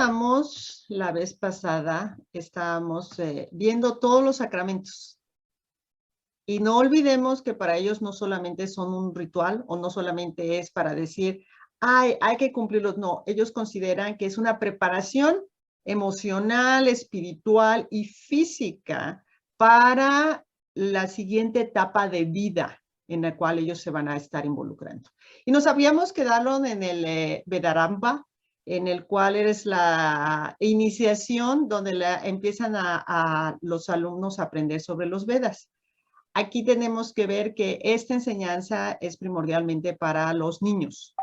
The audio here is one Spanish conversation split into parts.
quedamos la vez pasada? Estábamos viendo todos los sacramentos. Y no olvidemos que para ellos no solamente son un ritual o no solamente es para decir, ay, hay que cumplirlos. No, ellos consideran que es una preparación emocional, espiritual y física para la siguiente etapa de vida en la cual ellos se van a estar involucrando. Y nos habíamos quedado en el Vedaramba, en el cual es la iniciación donde empiezan a los alumnos a aprender sobre los Vedas. Aquí tenemos que ver que esta enseñanza es primordialmente para los niños,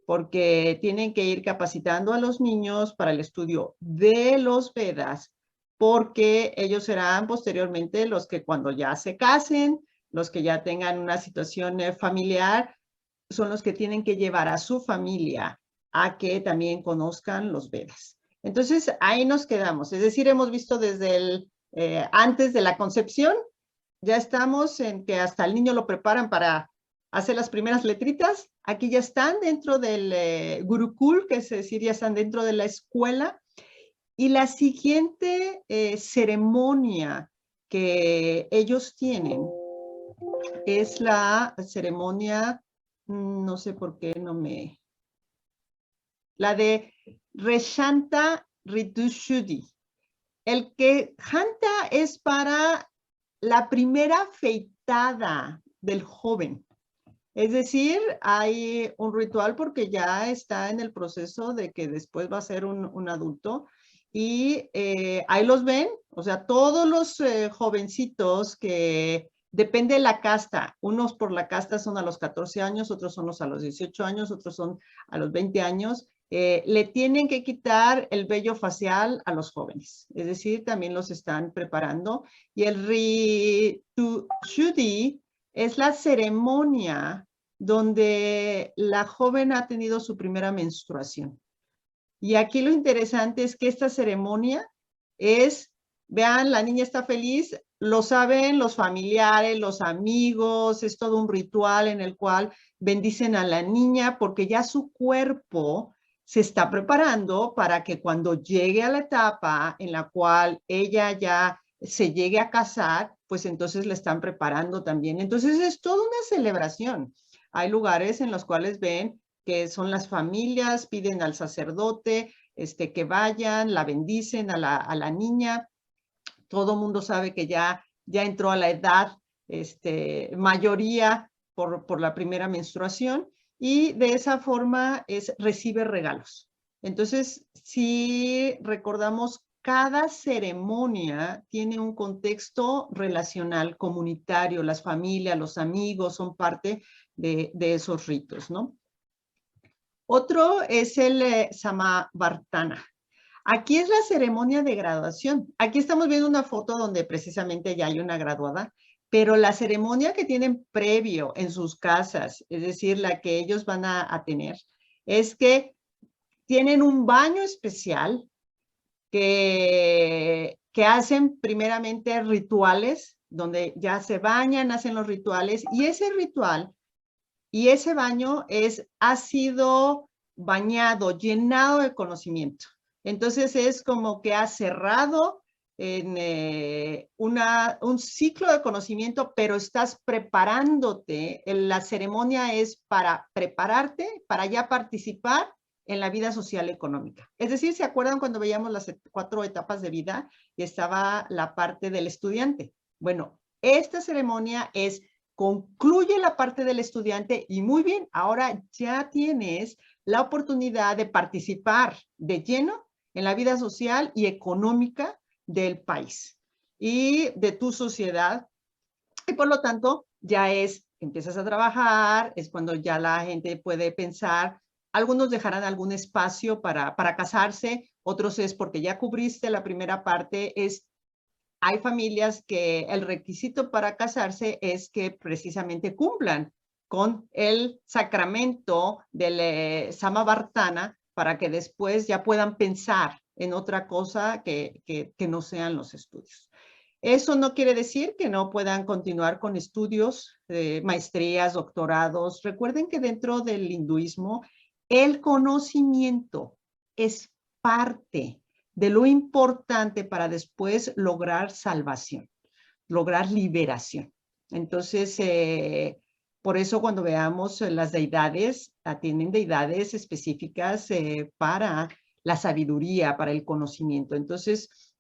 porque tienen que ir capacitando a los niños para el estudio de los Vedas, porque ellos serán posteriormente los que cuando ya se casen, los que ya tengan una situación familiar, son los que tienen que llevar a su familia a que también conozcan los Vedas. Entonces, ahí nos quedamos. Es decir, hemos visto desde antes de la concepción, ya estamos en que hasta el niño lo preparan para hacer las primeras letritas. Aquí ya están dentro del Gurukul, que es decir, ya están dentro de la escuela. Y la siguiente ceremonia que ellos tienen es la ceremonia, no sé por qué no me... La de Reshanta Ritushuddhi. El que Janta es para la primera afeitada del joven. Es decir, hay un ritual porque ya está en el proceso de que después va a ser un adulto y ahí los ven, o sea, todos los jovencitos que depende de la casta, unos por la casta son a los 14 años, otros son a los 18 años, otros son a los 20 años, le tienen que quitar el vello facial a los jóvenes, es decir, también los están preparando. Y el Ritushuddhi es la ceremonia donde la joven ha tenido su primera menstruación. Y aquí lo interesante es que esta ceremonia es, vean, la niña está feliz, lo saben los familiares, los amigos, es todo un ritual en el cual bendicen a la niña porque ya su cuerpo se está preparando para que cuando llegue a la etapa en la cual ella ya se llegue a casar, pues entonces la están preparando también. Entonces es toda una celebración. Hay lugares en los cuales ven que son las familias, piden al sacerdote que vayan, la bendicen a la niña. Todo mundo sabe que ya entró a la edad, mayoría por la primera menstruación, y de esa forma recibe regalos. Entonces, si recordamos, cada ceremonia tiene un contexto relacional, comunitario, las familias, los amigos son parte de esos ritos, ¿no? Otro es el Samavartana. Aquí es la ceremonia de graduación. Aquí estamos viendo una foto donde precisamente ya hay una graduada, pero la ceremonia que tienen previo en sus casas, es decir, la que ellos van a tener, es que tienen un baño especial que hacen primeramente rituales, donde ya se bañan, hacen los rituales, y ese ritual y ese baño ha sido bañado, llenado de conocimiento. Entonces es como que ha cerrado en un ciclo de conocimiento, pero estás preparándote. La ceremonia es para prepararte, para ya participar en la vida social económica. Es decir, ¿se acuerdan cuando veíamos las 4 etapas de vida y estaba la parte del estudiante? Bueno, esta ceremonia concluye la parte del estudiante y muy bien, ahora ya tienes la oportunidad de participar de lleno en la vida social y económica del país y de tu sociedad. Y por lo tanto, ya empiezas a trabajar, es cuando ya la gente puede pensar, algunos dejarán algún espacio para casarse, otros es porque ya cubriste la primera parte, hay familias que el requisito para casarse es que precisamente cumplan con el sacramento del Samavartana para que después ya puedan pensar en otra cosa que no sean los estudios. Eso no quiere decir que no puedan continuar con estudios, maestrías, doctorados. Recuerden que dentro del hinduismo el conocimiento es parte de lo importante para después lograr salvación, lograr liberación. Entonces, por eso cuando veamos las deidades, tienen deidades específicas para la sabiduría, para el conocimiento. Entonces,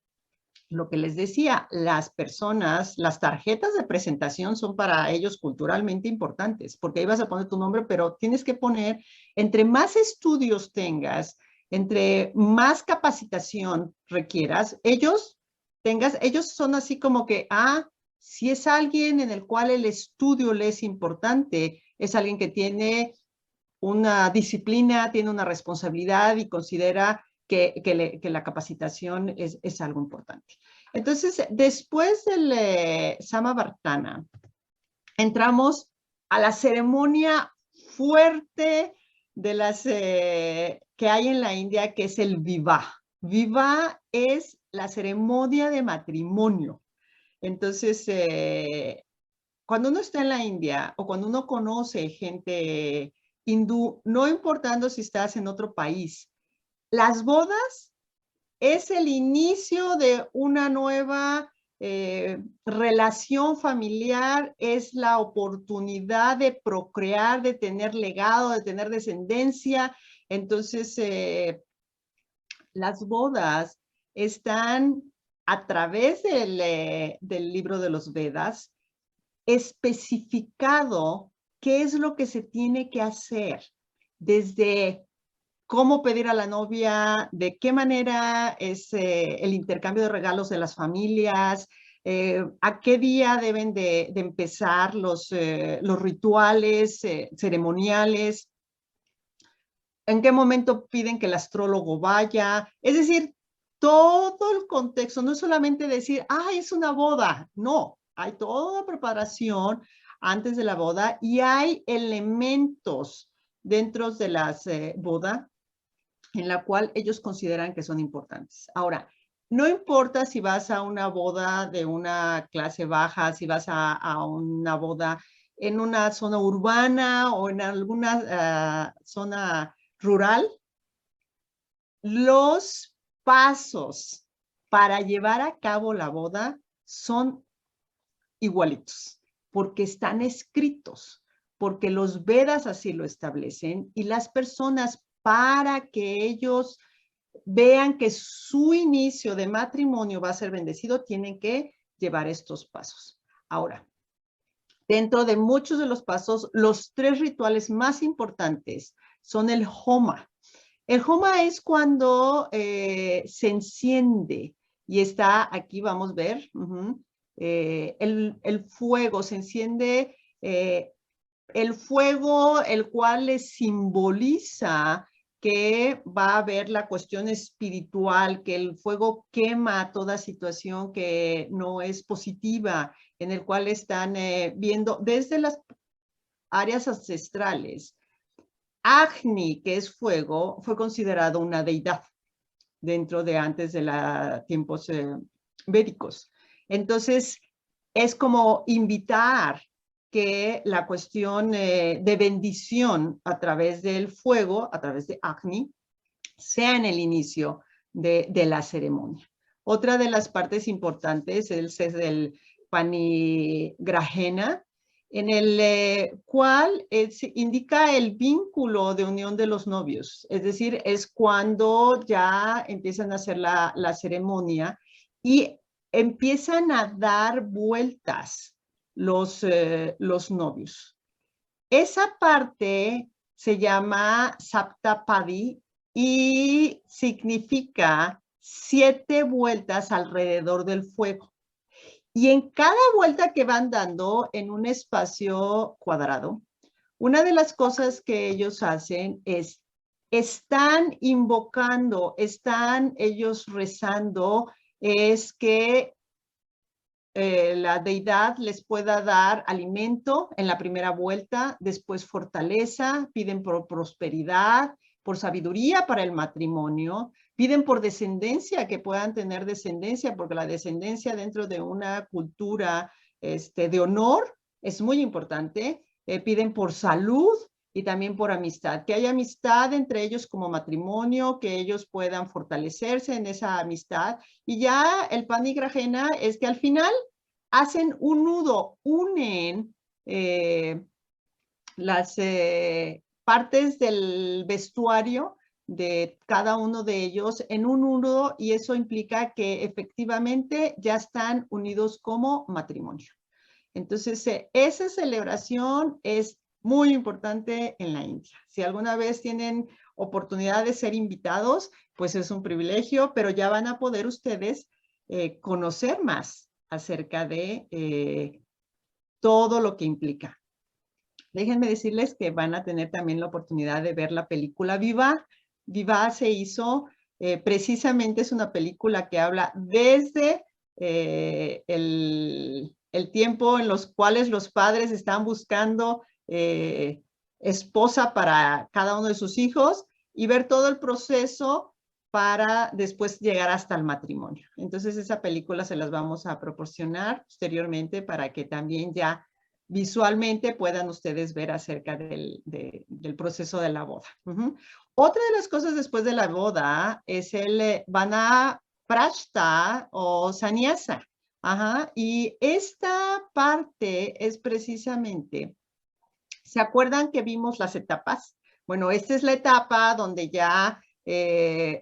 lo que les decía, las personas, las tarjetas de presentación son para ellos culturalmente importantes, porque ahí vas a poner tu nombre, pero tienes que poner, entre más estudios tengas, entre más capacitación requieras, ellos son así como que, si es alguien en el cual el estudio le es importante, es alguien que tiene una disciplina, tiene una responsabilidad y considera que la capacitación es algo importante. Entonces, después del Samavartana, entramos a la ceremonia fuerte de las que hay en la India, que es el Vivah. Vivah es la ceremonia de matrimonio. Entonces, cuando uno está en la India o cuando uno conoce gente hindú, no importando si estás en otro país, las bodas es el inicio de una nueva relación familiar, es la oportunidad de procrear, de tener legado, de tener descendencia. Entonces, las bodas están a través del libro de los Vedas especificado qué es lo que se tiene que hacer, desde cómo pedir a la novia, de qué manera es el intercambio de regalos de las familias, a qué día deben de empezar los rituales ceremoniales, en qué momento piden que el astrólogo vaya. Es decir, todo el contexto, no es solamente decir, es una boda. No, hay toda preparación antes de la boda y hay elementos dentro de las bodas en la cual ellos consideran que son importantes. Ahora, no importa si vas a una boda de una clase baja, si vas a una boda en una zona urbana o en alguna zona rural, los pasos para llevar a cabo la boda son igualitos, porque están escritos, porque los Vedas así lo establecen y las personas, para que ellos vean que su inicio de matrimonio va a ser bendecido, tienen que llevar estos pasos. Ahora, dentro de muchos de los pasos, los 3 rituales más importantes son el Homa. El Homa es cuando se enciende y está, aquí vamos a ver, el fuego, se enciende el fuego, el cual les simboliza que va a haber la cuestión espiritual, que el fuego quema toda situación que no es positiva, en el cual están viendo desde las áreas ancestrales. Agni, que es fuego, fue considerado una deidad dentro de antes de los tiempos védicos. Entonces, es como invitar que la cuestión de bendición a través del fuego, a través de Agni, sea en el inicio de la ceremonia. Otra de las partes importantes es el Panigrahena, en el cual indica el vínculo de unión de los novios. Es decir, es cuando ya empiezan a hacer la ceremonia y empiezan a dar vueltas los novios. Esa parte se llama Saptapadi y significa 7 vueltas alrededor del fuego. Y en cada vuelta que van dando en un espacio cuadrado, una de las cosas que ellos hacen es, están invocando, están ellos rezando, es que la deidad les pueda dar alimento en la primera vuelta, después fortaleza, piden por prosperidad, por sabiduría para el matrimonio, piden por descendencia, que puedan tener descendencia, porque la descendencia dentro de una cultura de honor es muy importante, piden por salud y también por amistad, que haya amistad entre ellos como matrimonio, que ellos puedan fortalecerse en esa amistad. Y ya el Panigrajena es que al final hacen un nudo, unen las partes del vestuario de cada uno de ellos en un nudo, y eso implica que efectivamente ya están unidos como matrimonio. Entonces, esa celebración es muy importante en la India. Si alguna vez tienen oportunidad de ser invitados, pues es un privilegio, pero ya van a poder ustedes conocer más acerca de todo lo que implica. Déjenme decirles que van a tener también la oportunidad de ver la película Viva. Viva se hizo, precisamente es una película que habla desde el tiempo en los cuales los padres están buscando esposa para cada uno de sus hijos y ver todo el proceso para después llegar hasta el matrimonio. Entonces esa película se las vamos a proporcionar posteriormente para que también ya visualmente puedan ustedes ver acerca del proceso de la boda. Otra de las cosas después de la boda es el Vanaprastha o Sannyasa. Y esta parte es precisamente, ¿se acuerdan que vimos las etapas? Bueno, esta es la etapa donde ya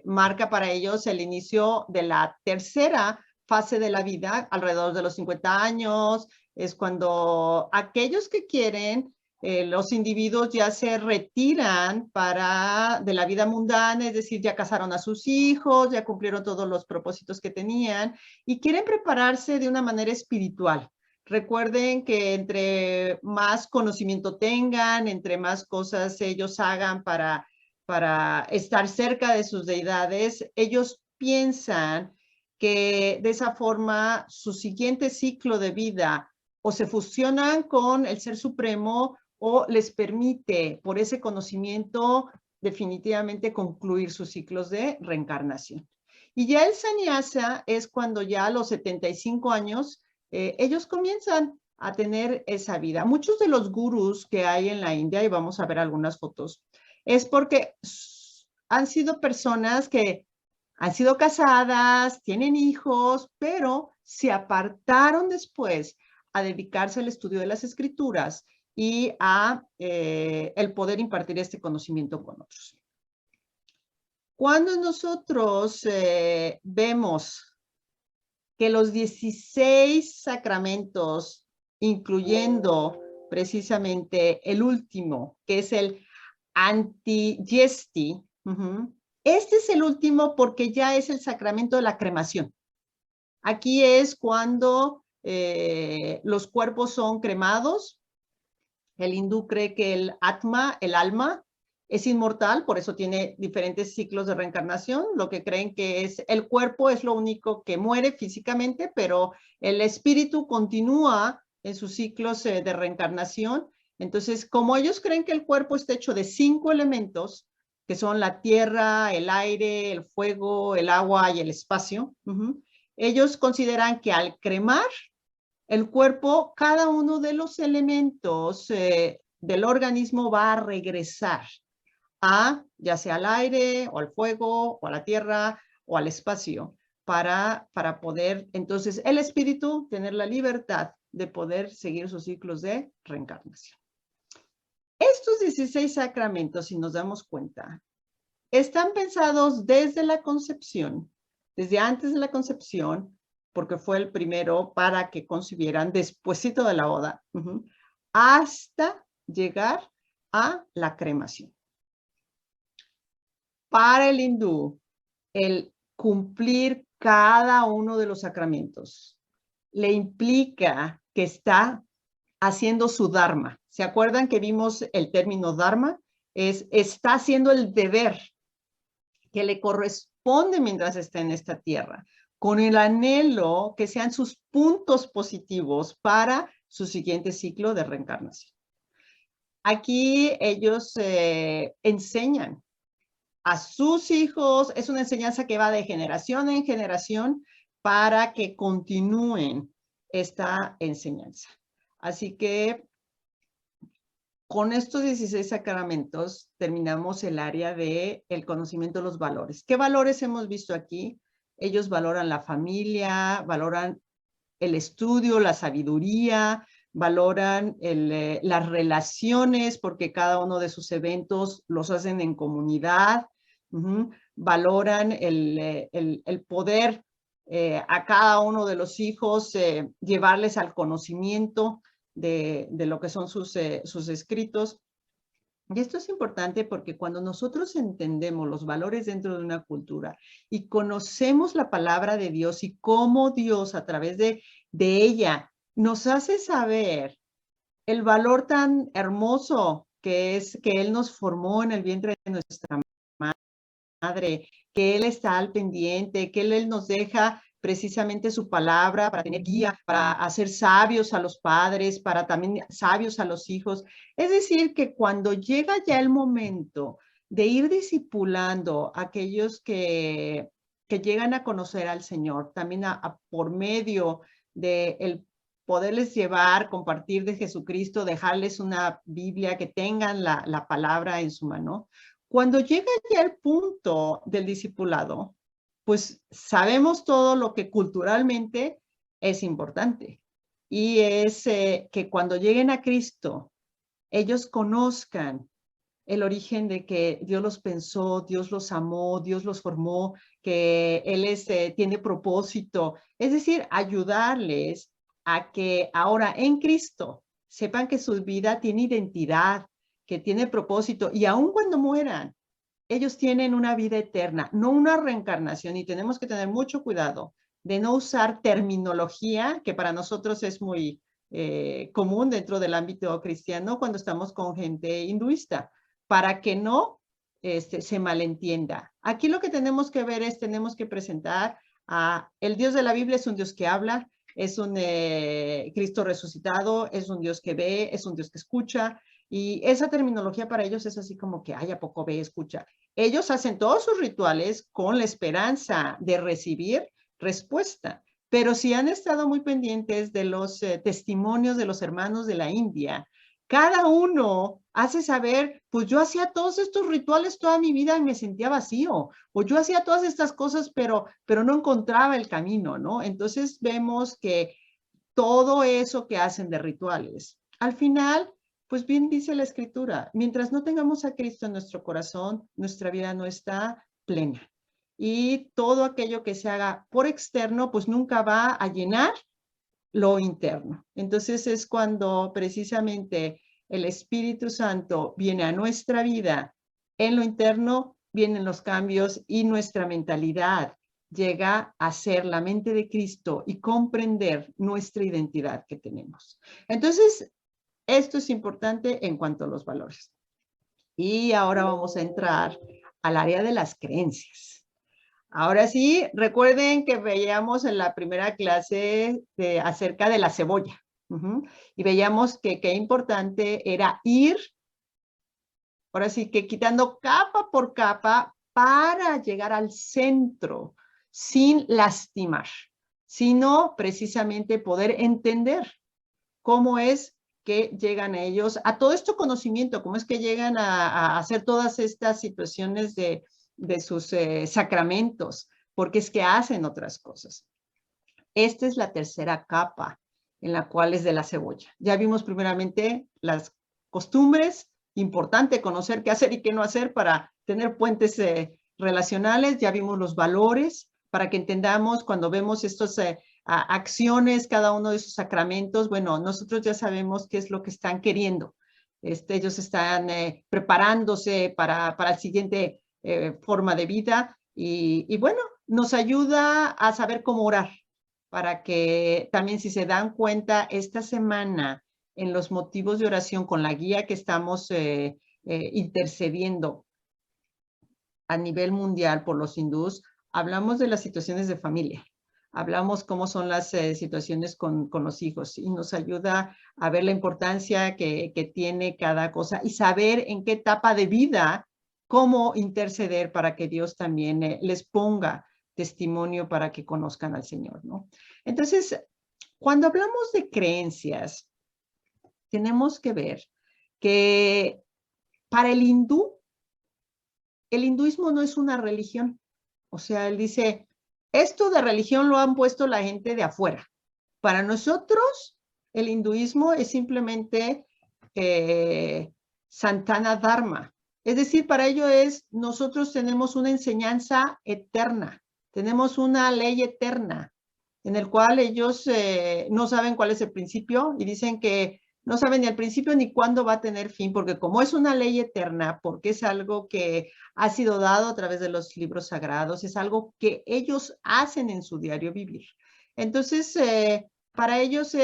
marca para ellos el inicio de la tercera fase de la vida, alrededor de los 50 años, es cuando aquellos que quieren, los individuos ya se retiran de la vida mundana, es decir, ya casaron a sus hijos, ya cumplieron todos los propósitos que tenían y quieren prepararse de una manera espiritual. Recuerden que entre más conocimiento tengan, entre más cosas ellos hagan para estar cerca de sus deidades, ellos piensan que de esa forma su siguiente ciclo de vida o se fusionan con el Ser Supremo o les permite, por ese conocimiento, definitivamente concluir sus ciclos de reencarnación. Y ya el sannyasa es cuando ya a los 75 años ellos comienzan a tener esa vida. Muchos de los gurús que hay en la India, y vamos a ver algunas fotos, es porque han sido personas que han sido casadas, tienen hijos, pero se apartaron después a dedicarse al estudio de las escrituras y a el poder impartir este conocimiento con otros. Cuando nosotros vemos que los 16 sacramentos, incluyendo precisamente el último, que es el Antigyesti, este es el último porque ya es el sacramento de la cremación. Aquí es cuando los cuerpos son cremados. El hindú cree que el Atma, el alma, es inmortal, por eso tiene diferentes ciclos de reencarnación. Lo que creen que es el cuerpo es lo único que muere físicamente, pero el espíritu continúa en sus ciclos de reencarnación. Entonces, como ellos creen que el cuerpo está hecho de 5 elementos, que son la tierra, el aire, el fuego, el agua y el espacio, ellos consideran que al cremar el cuerpo, cada uno de los elementos del organismo va a regresar ya sea al aire, o al fuego, o a la tierra, o al espacio, para poder, entonces, el espíritu tener la libertad de poder seguir sus ciclos de reencarnación. Estos 16 sacramentos, si nos damos cuenta, están pensados desde la concepción, desde antes de la concepción, porque fue el primero para que concibieran despuésito de la boda, hasta llegar a la cremación. Para el hindú, el cumplir cada uno de los sacramentos le implica que está haciendo su dharma. ¿Se acuerdan que vimos el término dharma? Está haciendo el deber que le corresponde mientras está en esta tierra, con el anhelo que sean sus puntos positivos para su siguiente ciclo de reencarnación. Aquí ellos enseñan a sus hijos, es una enseñanza que va de generación en generación para que continúen esta enseñanza. Así que con estos 16 sacramentos terminamos el área de el conocimiento de los valores. ¿Qué valores hemos visto aquí? Ellos valoran la familia, valoran el estudio, la sabiduría, valoran las relaciones, porque cada uno de sus eventos los hacen en comunidad, valoran el poder a cada uno de los hijos, llevarles al conocimiento de lo que son sus escritos. Y esto es importante porque cuando nosotros entendemos los valores dentro de una cultura y conocemos la palabra de Dios y cómo Dios a través de ella nos hace saber el valor tan hermoso que es que Él nos formó en el vientre de nuestra madre, que Él está al pendiente, que Él nos deja precisamente su palabra para tener guía, para hacer sabios a los padres, para también sabios a los hijos. Es decir, que cuando llega ya el momento de ir discipulando a aquellos que llegan a conocer al Señor, también por medio de el poderles llevar, compartir de Jesucristo, dejarles una Biblia, que tengan la palabra en su mano. Cuando llega ya el punto del discipulado, pues sabemos todo lo que culturalmente es importante. Y es que cuando lleguen a Cristo, ellos conozcan el origen de que Dios los pensó, Dios los amó, Dios los formó, que Él tiene propósito. Es decir, ayudarles a que ahora en Cristo sepan que su vida tiene identidad, que tiene propósito, y aun cuando mueran, ellos tienen una vida eterna, no una reencarnación, y tenemos que tener mucho cuidado de no usar terminología que para nosotros es muy común dentro del ámbito cristiano cuando estamos con gente hinduista, para que no se malentienda. Aquí lo que tenemos que ver es, tenemos que presentar a el Dios de la Biblia es un Dios que habla, es un Cristo resucitado, es un Dios que ve, es un Dios que escucha, y esa terminología para ellos es así como que, ay, ¿a poco ve, escucha? Ellos hacen todos sus rituales con la esperanza de recibir respuesta, pero si han estado muy pendientes de los testimonios de los hermanos de la India, cada uno hace saber, pues yo hacía todos estos rituales toda mi vida y me sentía vacío, o yo hacía todas estas cosas, pero no encontraba el camino, ¿no? Entonces vemos que todo eso que hacen de rituales, al final, pues bien dice la Escritura, mientras no tengamos a Cristo en nuestro corazón, nuestra vida no está plena. Y todo aquello que se haga por externo, pues nunca va a llenar lo interno. Entonces es cuando precisamente el Espíritu Santo viene a nuestra vida en lo interno, vienen los cambios y nuestra mentalidad llega a ser la mente de Cristo y comprender nuestra identidad que tenemos. Entonces, esto es importante en cuanto a los valores. Y ahora vamos a entrar al área de las creencias. Ahora sí, recuerden que veíamos en la primera clase acerca de la cebolla. Y veíamos que qué importante era ir, ahora sí que quitando capa por capa para llegar al centro sin lastimar, sino precisamente poder entender cómo es que llegan a ellos, a todo este conocimiento, cómo es que llegan a hacer todas estas situaciones de sus sacramentos, porque es que hacen otras cosas. Esta es la tercera capa en la cual es de la cebolla. Ya vimos primeramente las costumbres, importante conocer qué hacer y qué no hacer para tener puentes relacionales, ya vimos los valores, para que entendamos cuando vemos estas acciones, cada uno de esos sacramentos, bueno, nosotros ya sabemos qué es lo que están queriendo. Ellos están preparándose para el siguiente forma de vida y bueno, nos ayuda a saber cómo orar, para que también si se dan cuenta esta semana en los motivos de oración con la guía que estamos intercediendo a nivel mundial por los hindús, hablamos de las situaciones de familia, hablamos cómo son las situaciones con los hijos y nos ayuda a ver la importancia que tiene cada cosa y saber en qué etapa de vida cómo interceder para que Dios también les ponga testimonio para que conozcan al Señor, ¿no? Entonces, cuando hablamos de creencias, tenemos que ver que para el hindú, el hinduismo no es una religión. O sea, él dice, esto de religión lo han puesto la gente de afuera. Para nosotros, el hinduismo es simplemente Santana Dharma. Es decir, para ello nosotros tenemos una enseñanza eterna, tenemos una ley eterna, en el cual ellos no saben cuál es el principio y dicen que no saben ni el principio ni cuándo va a tener fin, porque como es una ley eterna, porque es algo que ha sido dado a través de los libros sagrados, es algo que ellos hacen en su diario vivir. Entonces, para ellos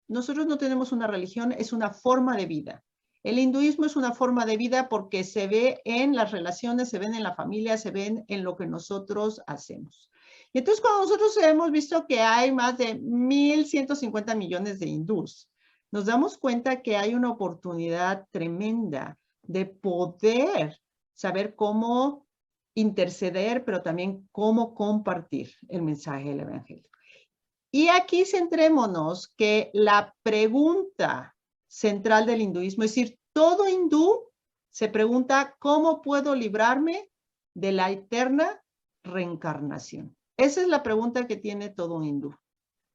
nosotros no tenemos una religión, es una forma de vida. El hinduismo es una forma de vida porque se ve en las relaciones, se ven en la familia, se ven en lo que nosotros hacemos. Y entonces cuando nosotros hemos visto que hay más de 1.150 millones de hindús, nos damos cuenta que hay una oportunidad tremenda de poder saber cómo interceder, pero también cómo compartir el mensaje del evangelio. Y aquí centrémonos que la pregunta central del hinduismo, es decir, todo hindú se pregunta, ¿cómo puedo librarme de la eterna reencarnación? Esa es la pregunta que tiene todo hindú.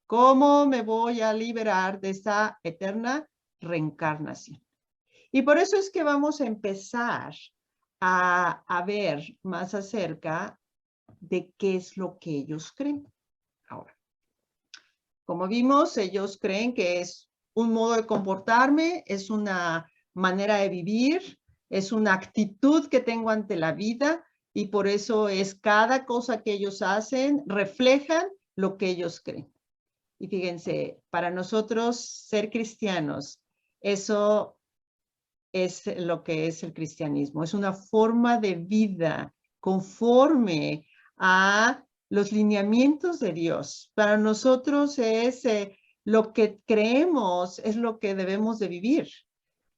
¿Cómo me voy a liberar de esta eterna reencarnación? Y por eso es que vamos a empezar a ver más acerca de qué es lo que ellos creen. Ahora, como vimos, ellos creen que es un modo de comportarme, es una manera de vivir, es una actitud que tengo ante la vida y por eso es cada cosa que ellos hacen reflejan lo que ellos creen. Y fíjense, para nosotros ser cristianos, eso es lo que es el cristianismo. Es una forma de vida conforme a los lineamientos de Dios. Para nosotros es lo que creemos, es lo que debemos de vivir.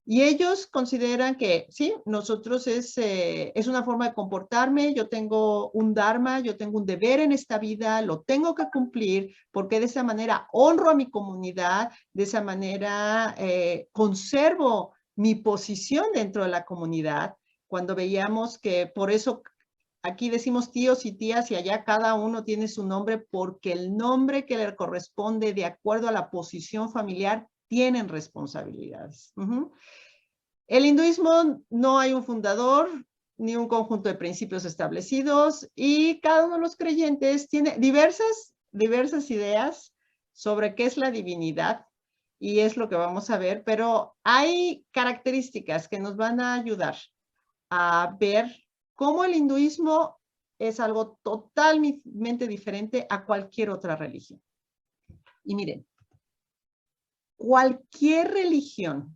Y ellos consideran que, sí, nosotros es una forma de comportarme, yo tengo un dharma, yo tengo un deber en esta vida, lo tengo que cumplir, porque de esa manera honro a mi comunidad, de esa manera conservo mi posición dentro de la comunidad. Cuando veíamos que por eso aquí decimos tíos y tías y allá cada uno tiene su nombre, porque el nombre que le corresponde de acuerdo a la posición familiar tienen responsabilidades. El hinduismo no hay un fundador ni un conjunto de principios establecidos y cada uno de los creyentes tiene diversas ideas sobre qué es la divinidad y es lo que vamos a ver, pero hay características que nos van a ayudar a ver cómo el hinduismo es algo totalmente diferente a cualquier otra religión. Y miren, cualquier religión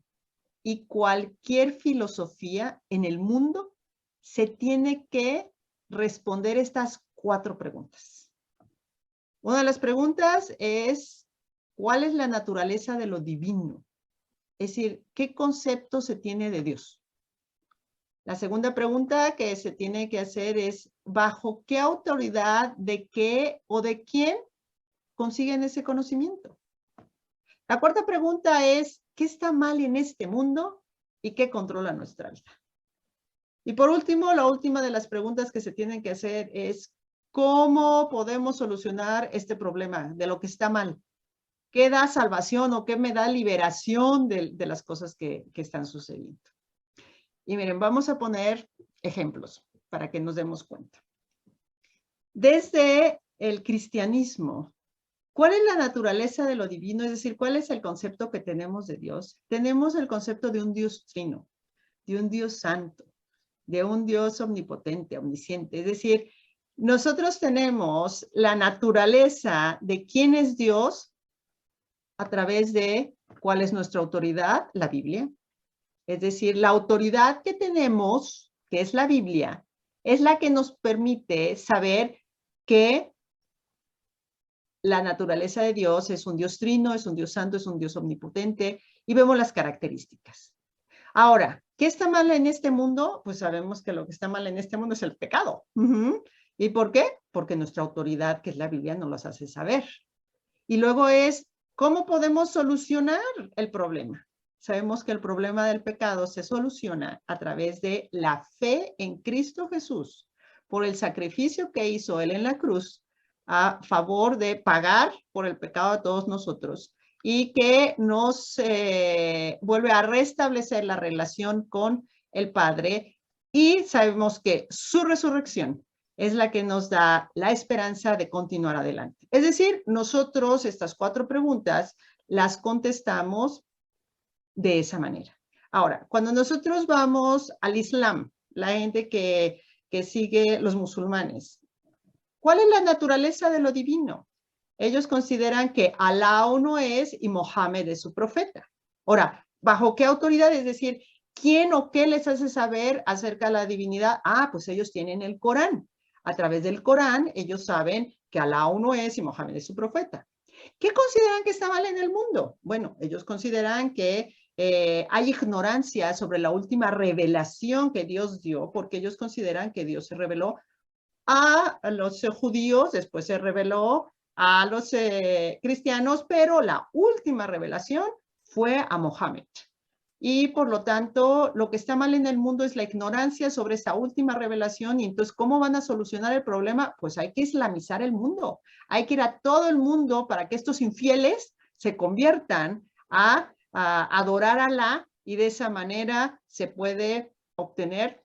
y cualquier filosofía en el mundo se tiene que responder estas 4 preguntas. Una de las preguntas es, ¿cuál es la naturaleza de lo divino? Es decir, ¿qué concepto se tiene de Dios? La segunda pregunta que se tiene que hacer es, ¿bajo qué autoridad, de qué o de quién consiguen ese conocimiento? La cuarta pregunta es, ¿qué está mal en este mundo y qué controla nuestra vida? Y por último, la última de las preguntas que se tienen que hacer es, ¿cómo podemos solucionar este problema de lo que está mal? ¿Qué da salvación o qué me da liberación de las cosas que están sucediendo? Y miren, vamos a poner ejemplos para que nos demos cuenta. Desde el cristianismo, ¿cuál es la naturaleza de lo divino? Es decir, ¿cuál es el concepto que tenemos de Dios? Tenemos el concepto de un Dios trino, de un Dios santo, de un Dios omnipotente, omnisciente. Es decir, nosotros tenemos la naturaleza de quién es Dios a través de cuál es nuestra autoridad, la Biblia. Es decir, la autoridad que tenemos, que es la Biblia, es la que nos permite saber que la naturaleza de Dios es un Dios trino, es un Dios santo, es un Dios omnipotente, y vemos las características. Ahora, ¿qué está mal en este mundo? Pues sabemos que lo que está mal en este mundo es el pecado. ¿Y por qué? Porque nuestra autoridad, que es la Biblia, nos las hace saber. Y luego es, ¿cómo podemos solucionar el problema? sabemos que el problema del pecado se soluciona a través de la fe en Cristo Jesús, por el sacrificio que hizo Él en la cruz a favor de pagar por el pecado de todos nosotros y que nos vuelve a restablecer la relación con el Padre, y sabemos que su resurrección es la que nos da la esperanza de continuar adelante. Es decir, nosotros estas 4 preguntas las contestamos de esa manera. Ahora, cuando nosotros vamos al Islam, la gente que sigue los musulmanes, ¿cuál es la naturaleza de lo divino? Ellos consideran que Alá uno es y Mohammed es su profeta. Ahora, ¿bajo qué autoridad? Es decir, ¿quién o qué les hace saber acerca de la divinidad? Ah, pues ellos tienen el Corán. A través del Corán, ellos saben que Alá uno es y Mohammed es su profeta. ¿Qué consideran que está mal en el mundo? Bueno, ellos consideran que hay ignorancia sobre la última revelación que Dios dio, porque ellos consideran que Dios se reveló a los judíos, después se reveló a los cristianos, pero la última revelación fue a Mohammed. Y por lo tanto, lo que está mal en el mundo es la ignorancia sobre esa última revelación. Y entonces, ¿cómo van a solucionar el problema? Pues hay que islamizar el mundo. Hay que ir a todo el mundo para que estos infieles se conviertan a adorar a Alá, y de esa manera se puede obtener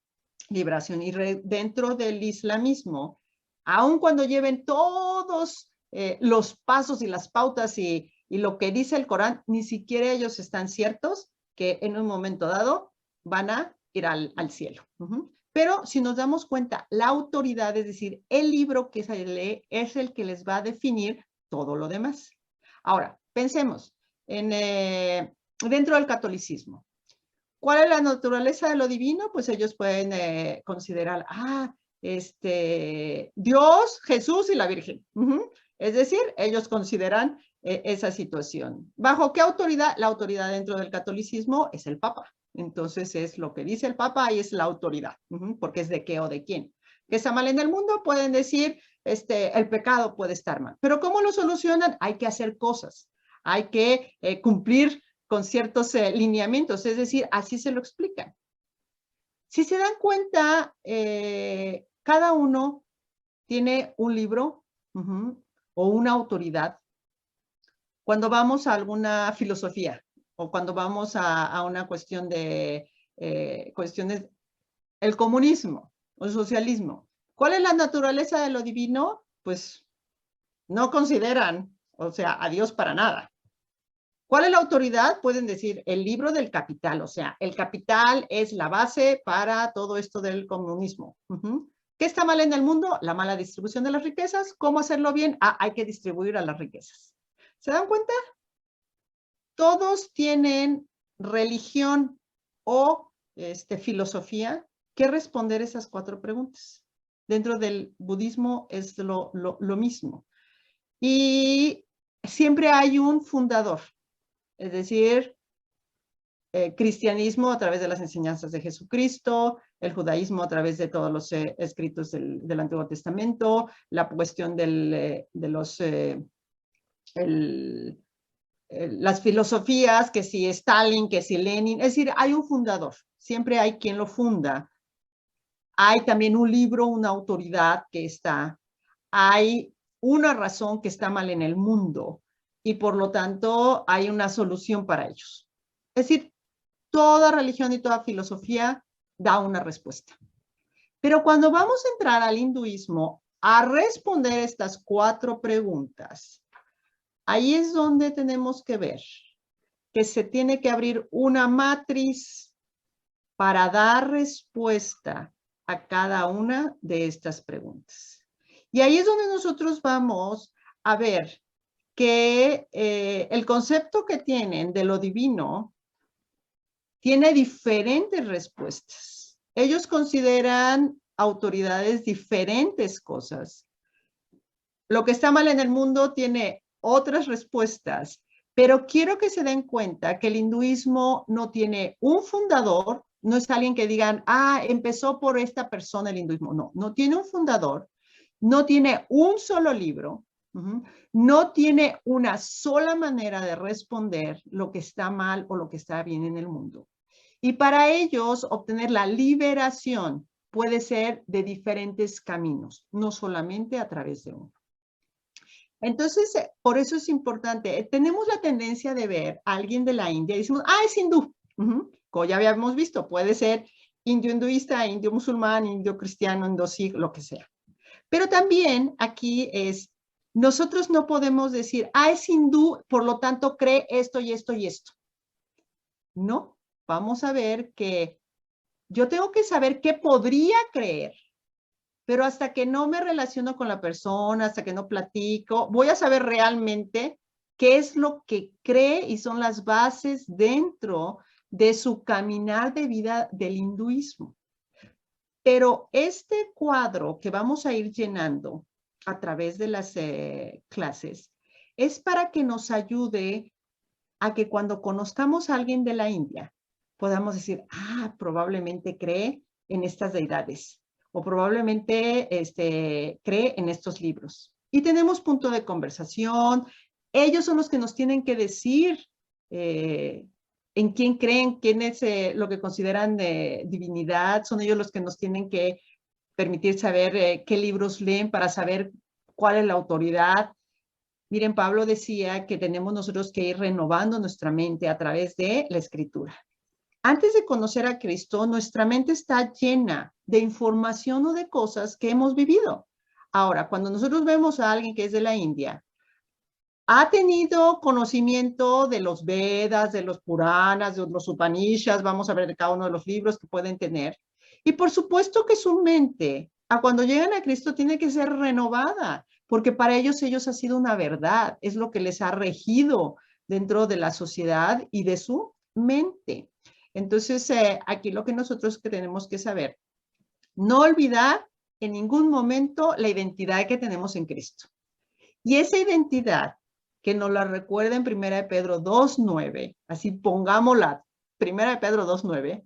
liberación. Y dentro del islamismo, aun cuando lleven todos los pasos y las pautas y lo que dice el Corán, ni siquiera ellos están ciertos que en un momento dado van a ir al cielo. Pero si nos damos cuenta, la autoridad, es decir, el libro que se lee, es el que les va a definir todo lo demás. Ahora, pensemos dentro del catolicismo. ¿Cuál es la naturaleza de lo divino? Pues ellos pueden considerar, Dios, Jesús y la Virgen. Es decir, ellos consideran esa situación. ¿Bajo qué autoridad? La autoridad dentro del catolicismo es el Papa. Entonces es lo que dice el Papa y es la autoridad, porque es de qué o de quién. ¿Qué está mal en el mundo? Pueden decir, el pecado puede estar mal. Pero ¿cómo lo solucionan? Hay que hacer cosas. Hay que cumplir con ciertos lineamientos, es decir, así se lo explican. Si se dan cuenta, cada uno tiene un libro o una autoridad. Cuando vamos a alguna filosofía o cuando vamos a una cuestión de cuestiones, el comunismo o el socialismo, ¿cuál es la naturaleza de lo divino? Pues no consideran, o sea, a Dios para nada. ¿Cuál es la autoridad? Pueden decir el libro del Capital, o sea, el capital es la base para todo esto del comunismo. ¿Qué está mal en el mundo? La mala distribución de las riquezas. ¿Cómo hacerlo bien? Hay que distribuir a las riquezas. ¿Se dan cuenta? Todos tienen religión o filosofía que responder esas 4 preguntas. Dentro del budismo es lo mismo. Y siempre hay un fundador. Es decir, cristianismo a través de las enseñanzas de Jesucristo, el judaísmo a través de todos los escritos del Antiguo Testamento, la cuestión de las filosofías, que si Stalin, que si Lenin, es decir, hay un fundador, siempre hay quien lo funda. Hay también un libro, una autoridad que está, hay una razón que está mal en el mundo, y por lo tanto hay una solución para ellos. Es decir, toda religión y toda filosofía da una respuesta. Pero cuando vamos a entrar al hinduismo a responder estas 4 preguntas, ahí es donde tenemos que ver que se tiene que abrir una matriz para dar respuesta a cada una de estas preguntas. Y ahí es donde nosotros vamos a ver que el concepto que tienen de lo divino tiene diferentes respuestas. Ellos consideran autoridades diferentes cosas. Lo que está mal en el mundo tiene otras respuestas, pero quiero que se den cuenta que el hinduismo no tiene un fundador, no es alguien que digan, empezó por esta persona el hinduismo. No, no tiene un fundador, no tiene un solo libro, No tiene una sola manera de responder lo que está mal o lo que está bien en el mundo. Y para ellos, obtener la liberación puede ser de diferentes caminos, no solamente a través de uno. Entonces, por eso es importante. Tenemos la tendencia de ver a alguien de la India y decimos, es hindú. Como ya habíamos visto, puede ser indio hinduista, indio musulmán, indio cristiano, indio sikh, lo que sea. Pero también aquí nosotros no podemos decir, es hindú, por lo tanto cree esto y esto y esto. No, vamos a ver que yo tengo que saber qué podría creer, pero hasta que no me relaciono con la persona, hasta que no platico, voy a saber realmente qué es lo que cree y son las bases dentro de su caminar de vida del hinduismo. Pero este cuadro que vamos a ir llenando a través de las clases es para que nos ayude a que cuando conozcamos a alguien de la India, podamos decir, probablemente cree en estas deidades o probablemente cree en estos libros. Y tenemos punto de conversación. Ellos son los que nos tienen que decir en quién creen, quién es lo que consideran divinidad. Son ellos los que nos tienen que permitir saber qué libros leen para saber cuál es la autoridad. Miren, Pablo decía que tenemos nosotros que ir renovando nuestra mente a través de la escritura. Antes de conocer a Cristo, nuestra mente está llena de información o de cosas que hemos vivido. Ahora, cuando nosotros vemos a alguien que es de la India, ha tenido conocimiento de los Vedas, de los Puranas, de los Upanishads, vamos a ver de cada uno de los libros que pueden tener. Y por supuesto que su mente, cuando llegan a Cristo, tiene que ser renovada, porque para ellos ha sido una verdad, es lo que les ha regido dentro de la sociedad y de su mente. Entonces, aquí lo que nosotros tenemos que saber, no olvidar en ningún momento la identidad que tenemos en Cristo. Y esa identidad, que nos la recuerda en 1 Pedro 2:9, así pongámosla, 1 Pedro 2:9,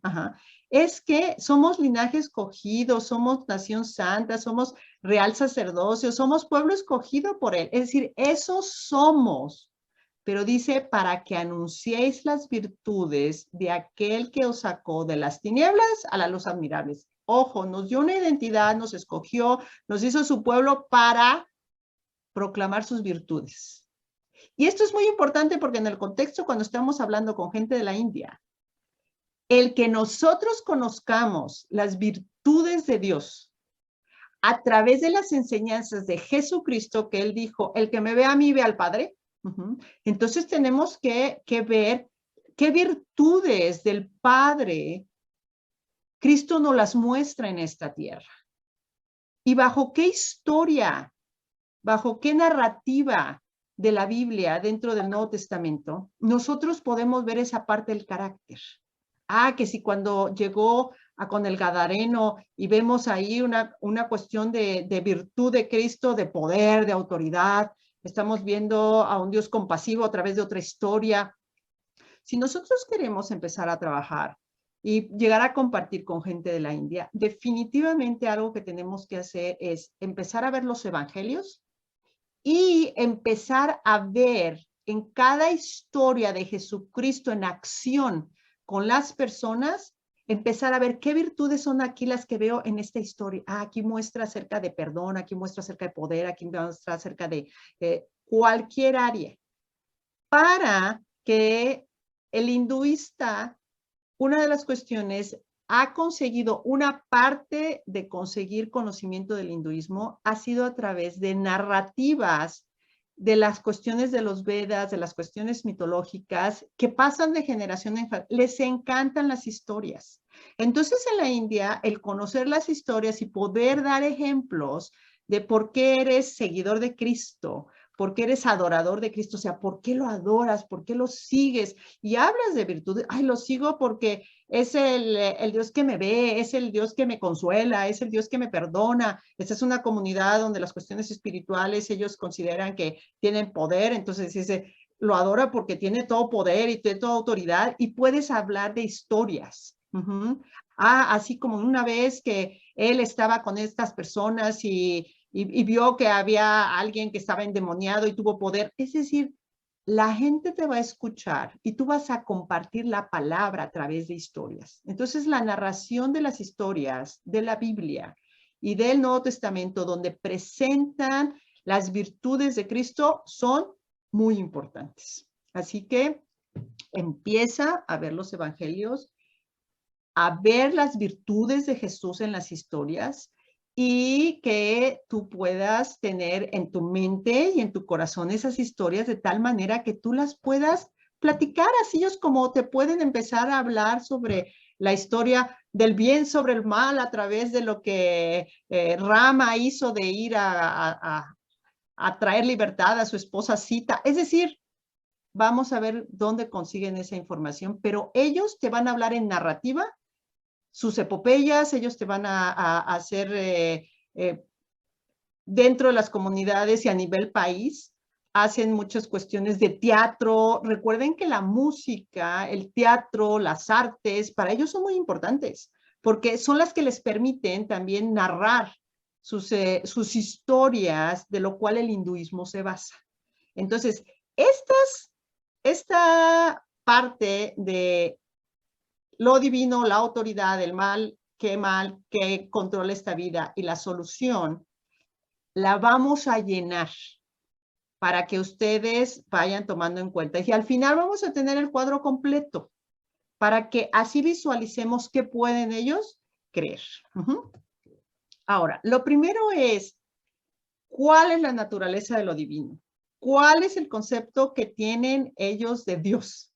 es que somos linaje escogido, somos nación santa, somos real sacerdocio, somos pueblo escogido por él. Es decir, eso somos. Pero dice, para que anunciéis las virtudes de aquel que os sacó de las tinieblas a la luz admirables. Ojo, nos dio una identidad, nos escogió, nos hizo su pueblo para proclamar sus virtudes. Y esto es muy importante porque en el contexto, cuando estamos hablando con gente de la India, el que nosotros conozcamos las virtudes de Dios a través de las enseñanzas de Jesucristo, que él dijo, el que me ve a mí ve al Padre. Entonces tenemos que ver qué virtudes del Padre Cristo nos las muestra en esta tierra. Y bajo qué historia, bajo qué narrativa de la Biblia dentro del Nuevo Testamento, nosotros podemos ver esa parte del carácter. Que si cuando llegó con el Gadareno y vemos ahí una cuestión de virtud de Cristo, de poder, de autoridad, estamos viendo a un Dios compasivo a través de otra historia. Si nosotros queremos empezar a trabajar y llegar a compartir con gente de la India, definitivamente algo que tenemos que hacer es empezar a ver los evangelios y empezar a ver en cada historia de Jesucristo en acción con las personas, empezar a ver qué virtudes son aquí las que veo en esta historia. Aquí muestra acerca de perdón, aquí muestra acerca de poder, aquí muestra acerca de cualquier área. Para que el hinduista, una de las cuestiones, ha conseguido una parte de conseguir conocimiento del hinduismo, ha sido a través de narrativas de las cuestiones de los Vedas, de las cuestiones mitológicas que pasan de generación en generación. Les encantan las historias. Entonces, en la India, el conocer las historias y poder dar ejemplos de por qué eres seguidor de Cristo, por qué eres adorador de Cristo, o sea, por qué lo adoras, por qué lo sigues, y hablas de virtud, lo sigo porque es el Dios que me ve, es el Dios que me consuela, es el Dios que me perdona. Esta es una comunidad donde las cuestiones espirituales ellos consideran que tienen poder, entonces dice, lo adora porque tiene todo poder y tiene toda autoridad y puedes hablar de historias. Así como una vez que él estaba con estas personas y y vio que había alguien que estaba endemoniado y tuvo poder. Es decir, la gente te va a escuchar y tú vas a compartir la palabra a través de historias. Entonces, la narración de las historias de la Biblia y del Nuevo Testamento, donde presentan las virtudes de Cristo, son muy importantes. Así que empieza a ver los evangelios, a ver las virtudes de Jesús en las historias y que tú puedas tener en tu mente y en tu corazón esas historias de tal manera que tú las puedas platicar, así ellos como te pueden empezar a hablar sobre la historia del bien sobre el mal a través de lo que Rama hizo de ir a traer libertad a su esposa Sita. Es decir, vamos a ver dónde consiguen esa información, pero ellos te van a hablar en narrativa sus epopeyas, ellos te van a hacer dentro de las comunidades y a nivel país, hacen muchas cuestiones de teatro. Recuerden que la música, el teatro, las artes, para ellos son muy importantes, porque son las que les permiten también narrar sus historias, de lo cual el hinduismo se basa. Entonces, esta parte de lo divino, la autoridad, el mal que controla esta vida y la solución, la vamos a llenar para que ustedes vayan tomando en cuenta. Y al final vamos a tener el cuadro completo para que así visualicemos qué pueden ellos creer. Ahora, lo primero es, ¿cuál es la naturaleza de lo divino? ¿Cuál es el concepto que tienen ellos de Dios?